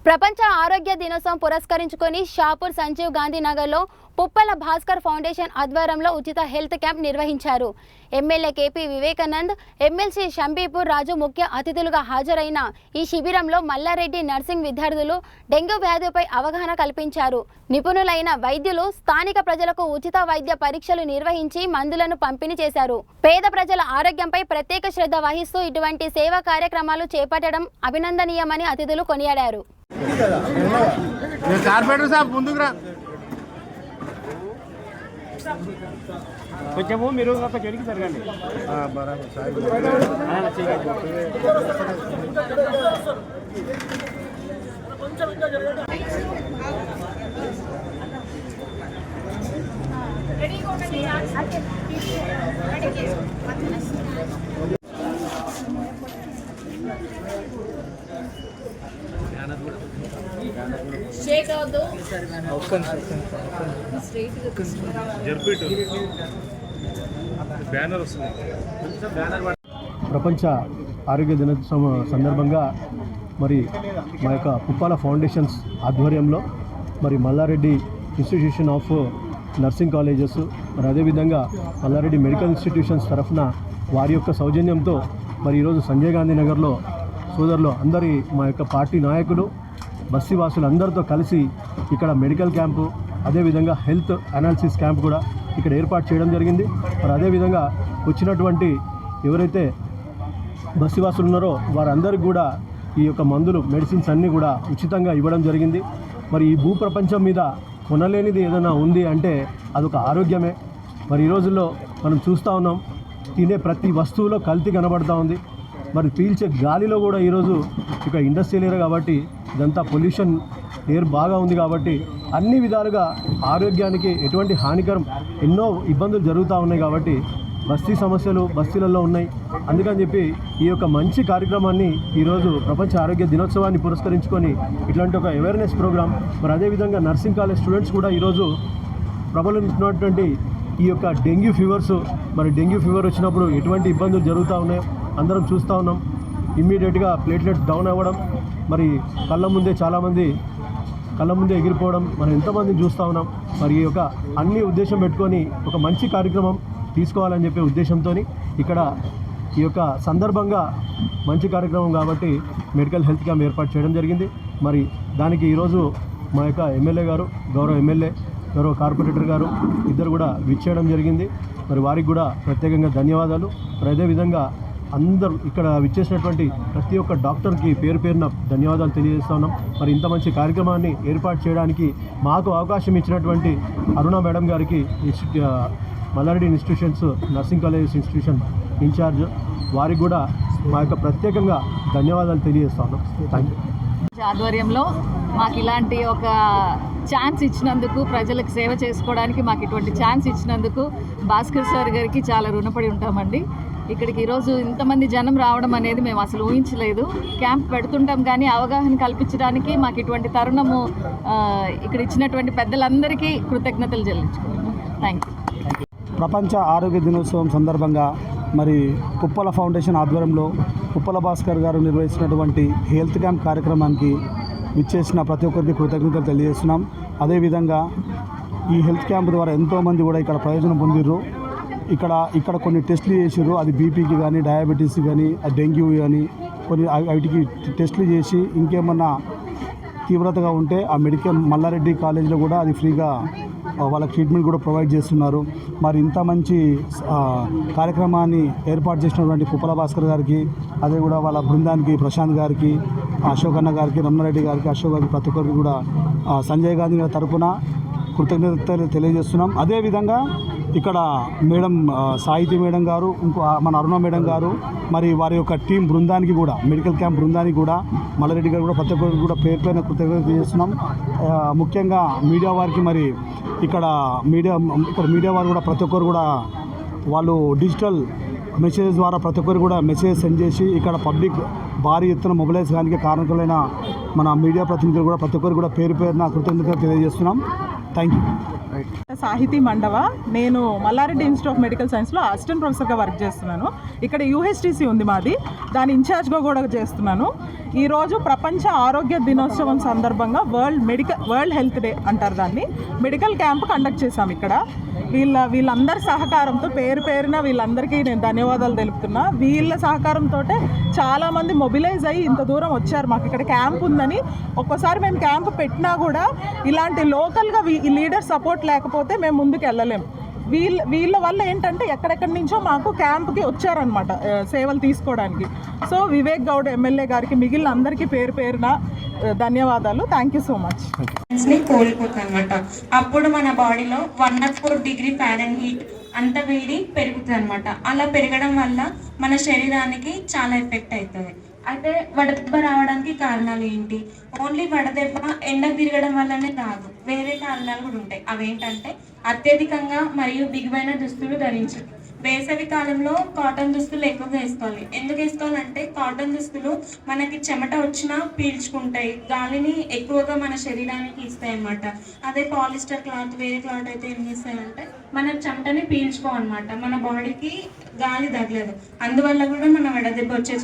ప్రపంచ ఆరోగ్య దినోత్సవం పురస్కరించుకొని షాపూర్ సంజీవ్ గాంధీ నగర్లో పుప్పల భాస్కర్ ఫౌండేషన్ ఆధ్వర్యంలో ఉచిత హెల్త్ క్యాంప్ నిర్వహించారు. MLA KP Vivekanand, MLC Shambipur Raju ముఖ్య అతిథులుగా హాజరైన ఈ శిబిరంలో మల్లారెడ్డి నర్సింగ్ విద్యార్థులు డెంగ్యూ వ్యాధిపై అవగాహన కల్పించారు. నిపుణులైన వైద్యులు స్థానిక ప్రజలకు ఉచిత వైద్య పరీక్షలు నిర్వహించి మందులను పంపిణీ చేశారు. పేద ప్రజల ఆరోగ్యంపై ప్రత్యేక శ్రద్ధ వహిస్తూ ఇటువంటి సేవా కార్యక్రమాలు చేపట్టడం అభినందనీయమని అతిథులు కొనియాడారు. కొంచెము మీరు ఒక చెడికి జరగండి. ప్రపంచ ఆరోగ్య దినోత్సవం సందర్భంగా మరి మా యొక్క పుప్పాల ఫౌండేషన్స్ ఆధ్వర్యంలో మరి Mallareddy institution of nursing colleges మరి అదేవిధంగా మల్లారెడ్డి మెడికల్ ఇన్స్టిట్యూషన్స్ తరఫున వారి యొక్క సౌజన్యంతో మరి ఈరోజు సంజయ్ గాంధీ నగర్లో సోదరులు అందరి మా యొక్క పార్టీ నాయకులు బస్తీవాసులు అందరితో కలిసి ఇక్కడ మెడికల్ క్యాంపు అదేవిధంగా హెల్త్ అనాలిసిస్ క్యాంప్ కూడా ఇక్కడ ఏర్పాటు చేయడం జరిగింది. మరి అదేవిధంగా వచ్చినటువంటి ఎవరైతే బస్తీవాసులు ఉన్నారో వారందరికీ కూడా ఈ యొక్క మందులు మెడిసిన్స్ అన్నీ కూడా ఉచితంగా ఇవ్వడం జరిగింది. మరి ఈ భూప్రపంచం మీద కొనలేనిది ఏదైనా ఉంది అంటే అదొక ఆరోగ్యమే. మరి ఈ రోజుల్లో మనం చూస్తూ ఉన్నాం, తినే ప్రతి వస్తువులో కల్తీ కనబడుతూ ఉంది. మరి పీల్చే గాలిలో కూడా ఈరోజు ఇక ఇండస్ట్రియల్ ఏరియా కాబట్టి ఇదంతా పొల్యూషన్ ఎయిర్ బాగా ఉంది కాబట్టి అన్ని విధాలుగా ఆరోగ్యానికి ఎటువంటి హానికరం ఎన్నో ఇబ్బందులు జరుగుతూ ఉన్నాయి. కాబట్టి బస్తీ సమస్యలు బస్తీలలో ఉన్నాయి. అందుకని చెప్పి ఈ యొక్క మంచి కార్యక్రమాన్ని ఈరోజు ప్రపంచ ఆరోగ్య దినోత్సవాన్ని పురస్కరించుకొని ఇట్లాంటి ఒక అవేర్నెస్ ప్రోగ్రామ్ మరి అదేవిధంగా నర్సింగ్ కాలేజ్ స్టూడెంట్స్ కూడా ఈరోజు ప్రబలుతున్నటువంటి ఈ యొక్క డెంగ్యూ ఫీవర్స్ మరి డెంగ్యూ ఫీవర్ వచ్చినప్పుడు ఎటువంటి ఇబ్బందులు జరుగుతూ ఉన్నాయో అందరం చూస్తూ ఉన్నాం. ఇమ్మీడియట్గా ప్లేట్లెట్స్ డౌన్ అవ్వడం, మరి కళ్ళ ముందే ఎగిరిపోవడం మనం ఎంతమందిని చూస్తూ ఉన్నాం. మరి ఈ యొక్క అన్ని ఉద్దేశం పెట్టుకొని ఒక మంచి కార్యక్రమం తీసుకోవాలని చెప్పే ఉద్దేశంతో ఇక్కడ ఈ యొక్క సందర్భంగా మంచి కార్యక్రమం కాబట్టి మెడికల్ హెల్త్ క్యాంప్ ఏర్పాటు చేయడం జరిగింది. మరి దానికి ఈరోజు మా యొక్క ఎమ్మెల్యే గారు, గౌరవ ఎమ్మెల్యే, గౌరవ కార్పొరేటర్ గారు ఇద్దరు కూడా విచ్చేయడం జరిగింది. మరి వారికి కూడా ప్రత్యేకంగా ధన్యవాదాలు. మరి అదేవిధంగా అందరూ ఇక్కడ విచ్చేసినటువంటి ప్రతి ఒక్క డాక్టర్కి పేరు పేరున ధన్యవాదాలు తెలియజేస్తా ఉన్నాం. మరి ఇంత మంచి కార్యక్రమాన్ని ఏర్పాటు చేయడానికి మాకు అవకాశం ఇచ్చినటువంటి అరుణ మేడం గారికి Mallareddy institutions nursing colleges institution incharge వారికి కూడా మా యొక్క ప్రత్యేకంగా ధన్యవాదాలు తెలియజేస్తా ఉన్నాం. Thank you. ఆధ్వర్యంలో మాకు ఇలాంటి ఒక ఛాన్స్ ఇచ్చినందుకు, ప్రజలకు సేవ చేసుకోవడానికి మాకు ఇటువంటి ఛాన్స్ ఇచ్చినందుకు భాస్కర్ సార్ గారికి చాలా రుణపడి ఉంటామండి. ఇక్కడికి ఈరోజు ఇంతమంది జనం రావడం అనేది మేము అసలు ఊహించలేదు. క్యాంప్ పెడుతుంటాం కానీ అవగాహన కల్పించడానికి మాకు ఇటువంటి తరుణము ఇక్కడ ఇచ్చినటువంటి పెద్దలందరికీ కృతజ్ఞతలు చెల్లించుకుంటున్నాం. Thank you. ప్రపంచ ఆరోగ్య దినోత్సవం సందర్భంగా మరి పుప్పల ఫౌండేషన్ ఆధ్వర్యంలో పుప్పల భాస్కర్ గారు నిర్వహించినటువంటి హెల్త్ క్యాంప్ కార్యక్రమానికి విచ్చేసిన ప్రతి ఒక్కరికి కృతజ్ఞతలు తెలియజేస్తున్నాం. అదేవిధంగా ఈ హెల్త్ క్యాంప్ ద్వారా ఎంతోమంది కూడా ఇక్కడ ప్రయోజనం పొందిర్రు. ఇక్కడ కొన్ని టెస్టులు చేసారు. అది బీపీకి కానీ, డయాబెటీస్ కానీ, డెంగ్యూ కానీ కొన్ని వాటికి టెస్టులు చేసి ఇంకేమన్నా తీవ్రతగా ఉంటే ఆ మెడికల్ మల్లారెడ్డి కాలేజీలో కూడా అది ఫ్రీగా వాళ్ళకి ట్రీట్మెంట్ కూడా ప్రొవైడ్ చేస్తున్నారు. మరి ఇంత మంచి కార్యక్రమాన్ని ఏర్పాటు చేసినటువంటి పుప్పల భాస్కర్ గారికి, అదే కూడా వాళ్ళ బృందానికి, ప్రశాంత్ గారికి, అశోక్ అన్న గారికి, రమణారెడ్డి గారికి, అశోక్ గారికి ప్రతి ఒక్కరికి కూడా సంజయ్ గాంధీ గారి తరఫున కృతజ్ఞతలు తెలియజేస్తున్నాం. అదేవిధంగా ఇక్కడ మేడం సాహితీ మేడం గారు, మన అరుణ మేడం గారు, మరి వారి యొక్క టీం బృందానికి కూడా, మెడికల్ క్యాంప్ బృందానికి కూడా, మల్లారెడ్డి గారు కూడా ప్రతి ఒక్కరికి కూడా పేరు పైన కృతజ్ఞతలు తెలియజేస్తున్నాం. ముఖ్యంగా మీడియా వారికి, మరి ఇక్కడ మీడియా వారు కూడా ప్రతి ఒక్కరు కూడా వాళ్ళు డిజిటల్ మెసేజ్ ద్వారా ప్రతి ఒక్కరు కూడా మెసేజ్ సెండ్ చేసి ఇక్కడ పబ్లిక్ భారీ ఎత్తున మొబిలైజ్ కానికి కారణకులైన మన మీడియా ప్రతినిధులు కూడా ప్రతి ఒక్కరు కూడా పేరు పేరున కృతజ్ఞతలు తెలియజేస్తున్నాం. Thank you. సాహితీ మండవ. నేను మల్లారెడ్డి ఇన్స్టిట్యూట్ ఆఫ్ మెడికల్ సైన్స్లో అసిస్టెంట్ ప్రొఫెసర్గా వర్క్ చేస్తున్నాను. ఇక్కడ యూహెచ్టీసీ ఉంది మాది, దాని ఇన్ఛార్జ్గా కూడా చేస్తున్నాను. ఈరోజు ప్రపంచ ఆరోగ్య దినోత్సవం సందర్భంగా వరల్డ్ హెల్త్ డే అంటారు దాన్ని, మెడికల్ క్యాంప్ కండక్ట్ చేశాం ఇక్కడ. వీళ్ళందరి సహకారంతో పేరు పేరున వీళ్ళందరికీ నేను ధన్యవాదాలు తెలుపుతున్నా. వీళ్ళ సహకారంతో చాలామంది మొబిలైజ్ అయ్యి ఇంత దూరం వచ్చారు. మాకు ఇక్కడ క్యాంప్ ఉందని, ఒక్కోసారి మేము క్యాంప్ పెట్టినా కూడా ఇలాంటి లోకల్గా లీడర్ సపోర్ట్ లేకపోతే మేము ముందుకు వెళ్ళలేం. వీళ్ళ వల్ల ఏంటంటే ఎక్కడెక్కడి నుంచో మాకు క్యాంప్కి వచ్చారనమాట సేవలు తీసుకోవడానికి. సో వివేక్ గౌడ్ ఎమ్మెల్యే గారికి, మిగిలిన అందరికీ పేరు పేరున ధన్యవాదాలు. Thank you so much. కోల్పోతుంది అనమాట. అప్పుడు మన బాడీలో 104 డిగ్రీ ఫారెన్హీట్ అంత వేడి పెరుగుతుంది అనమాట. అలా పెరగడం వల్ల మన శరీరానికి చాలా ఎఫెక్ట్ అవుతుంది. అయితే వడదెబ్బ రావడానికి కారణాలు ఏంటి? ఓన్లీ వడదెబ్బ ఎండ తిరగడం వల్లనే రాదు, వేరే కారణాలు కూడా ఉంటాయి. అవేంటంటే అత్యధికంగా మరియు బిగువైన దుస్తులు ధరించడం. వేసవి కాలంలో కాటన్ దుస్తులు ఎక్కువగా వేసుకోవాలి. ఎందుకు వేసుకోవాలంటే కాటన్ దుస్తులు మనకి చెమట వచ్చినా పీల్చుకుంటాయి, గాలిని ఎక్కువగా మన శరీరానికి ఇస్తాయి అన్నమాట. అదే పాలిస్టర్ క్లాత్, వేరే క్లాత్ అయితే ఏం చేస్తాయంటే మన చెమటని పీల్చుకోమన్నమాట, మన బాడీకి గాలి తగలేదు. అందువల్ల కూడా మన వడదెబ్బ వచ్చే